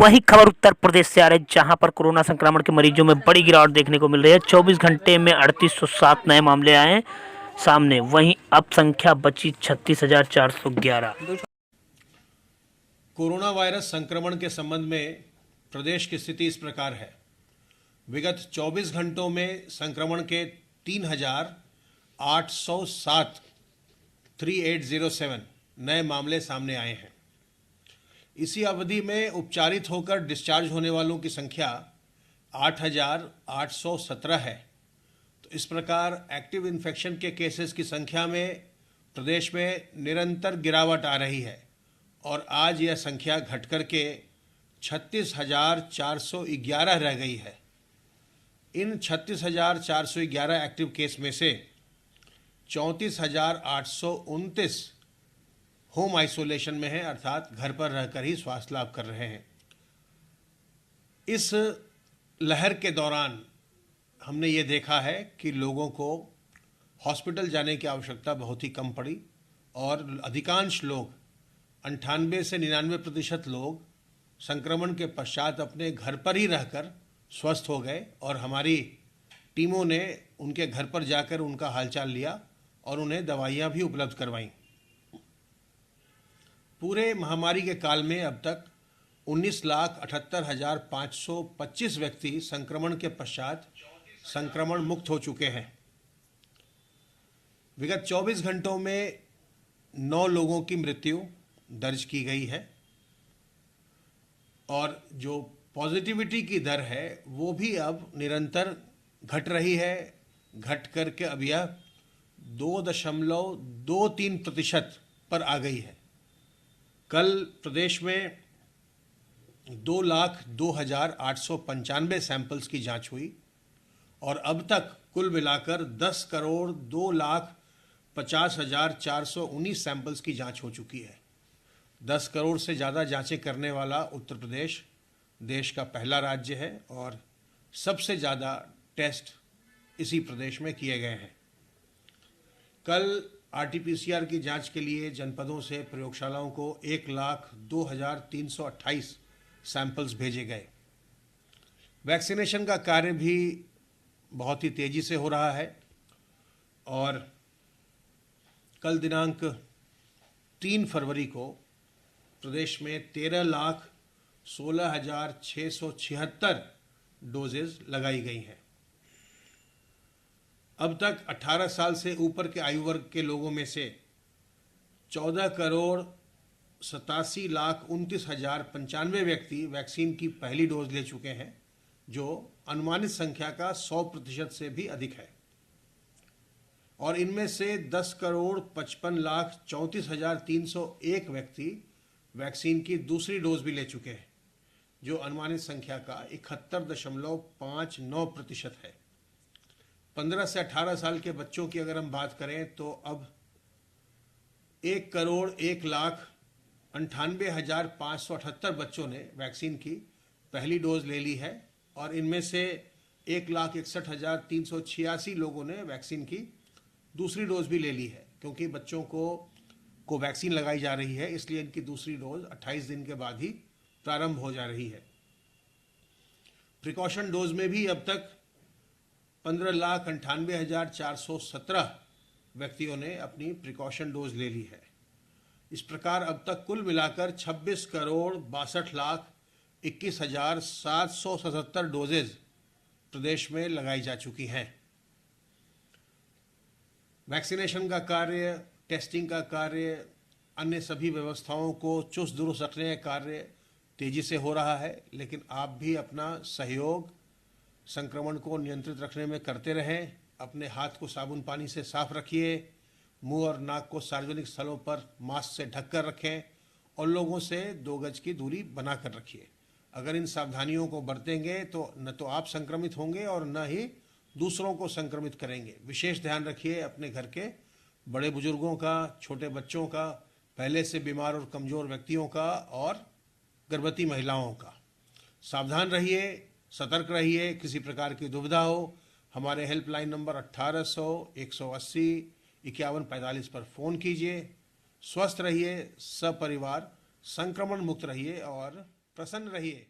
वही खबर उत्तर प्रदेश से आ रही है, जहां पर कोरोना संक्रमण के मरीजों में बड़ी गिरावट देखने को मिल रही है। 24 घंटे में 3807 नए मामले आए हैं सामने। वहीं अब संख्या बची 36,411। कोरोना वायरस संक्रमण के संबंध में प्रदेश की स्थिति इस प्रकार है। विगत 24 घंटों में संक्रमण के 3,807 नए मामले सामने आए हैं। इसी अवधि में उपचारित होकर डिस्चार्ज होने वालों की संख्या 8,817 है। तो इस प्रकार एक्टिव इन्फेक्शन के केसेस की संख्या में प्रदेश में निरंतर गिरावट आ रही है और आज यह संख्या घट कर के 36,411 रह गई है। इन 36,411 एक्टिव केस में से 34,829 होम आइसोलेशन में है, अर्थात घर पर रहकर ही स्वास्थ्य लाभ कर रहे हैं। इस लहर के दौरान हमने ये देखा है कि लोगों को हॉस्पिटल जाने की आवश्यकता बहुत ही कम पड़ी और अधिकांश लोग 98 से 99% लोग संक्रमण के पश्चात अपने घर पर ही रहकर स्वस्थ हो गए और हमारी टीमों ने उनके घर पर जाकर उनका हालचाल लिया और उन्हें दवाइयाँ भी उपलब्ध करवाईं। पूरे महामारी के काल में अब तक 19,78,525 व्यक्ति संक्रमण के पश्चात संक्रमण मुक्त हो चुके हैं। विगत 24 घंटों में 9 लोगों की मृत्यु दर्ज की गई है और जो पॉजिटिविटी की दर है वो भी अब निरंतर घट रही है। घट करके अब यह 2.23% पर आ गई है। कल प्रदेश में 2,02,895 सैंपल्स की जांच हुई और अब तक कुल मिलाकर 10,02,50,419 सैंपल्स की जांच हो चुकी है। 10 करोड़ से ज़्यादा जांचें करने वाला उत्तर प्रदेश देश का पहला राज्य है और सबसे ज़्यादा टेस्ट इसी प्रदेश में किए गए हैं। कल आरटीपीसीआर की जांच के लिए जनपदों से प्रयोगशालाओं को 1,02,328 सैंपल्स भेजे गए। वैक्सीनेशन का कार्य भी बहुत ही तेज़ी से हो रहा है और कल दिनांक 3 फरवरी को प्रदेश में 13,16,676 डोजेज लगाई गई हैं। अब तक 18 साल से ऊपर के आयु वर्ग के लोगों में से 14,87,29,095 व्यक्ति वैक्सीन की पहली डोज ले चुके हैं, जो अनुमानित संख्या का 100% से भी अधिक है। और इनमें से 10,55,34,301 व्यक्ति वैक्सीन की दूसरी डोज भी ले चुके हैं, जो अनुमानित संख्या का 71.59% है। 15 से 18 साल के बच्चों की अगर हम बात करें तो अब 1,01,98,578 बच्चों ने वैक्सीन की पहली डोज ले ली है और इनमें से 1,61,386 लोगों ने वैक्सीन की दूसरी डोज भी ले ली है। क्योंकि बच्चों को वैक्सीन लगाई जा रही है, इसलिए इनकी दूसरी डोज 28 दिन के बाद ही प्रारंभ हो जा रही है। प्रिकॉशन डोज में भी अब तक 15,98,417 व्यक्तियों ने अपनी प्रिकॉशन डोज ले ली है। इस प्रकार अब तक कुल मिलाकर 26,62,21,777 डोजेज प्रदेश में लगाई जा चुकी हैं। वैक्सीनेशन का कार्य, टेस्टिंग का कार्य, अन्य सभी व्यवस्थाओं को चुस्त दुरुस्त रखने का कार्य तेजी से हो रहा है, लेकिन आप भी अपना सहयोग संक्रमण को नियंत्रित रखने में करते रहें। अपने हाथ को साबुन पानी से साफ रखिए, मुंह और नाक को सार्वजनिक स्थलों पर मास्क से ढककर रखें और लोगों से 2 गज की दूरी बनाकर रखिए। अगर इन सावधानियों को बरतेंगे तो न तो आप संक्रमित होंगे और न ही दूसरों को संक्रमित करेंगे। विशेष ध्यान रखिए अपने घर के बड़े बुजुर्गों का, छोटे बच्चों का, पहले से बीमार और कमज़ोर व्यक्तियों का और गर्भवती महिलाओं का। सावधान रहिए, सतर्क रहिए। किसी प्रकार की दुविधा हो, हमारे हेल्पलाइन नंबर 1800 180 5145 पर फ़ोन कीजिए। स्वस्थ रहिए, सपरिवार संक्रमण मुक्त रहिए और प्रसन्न रहिए।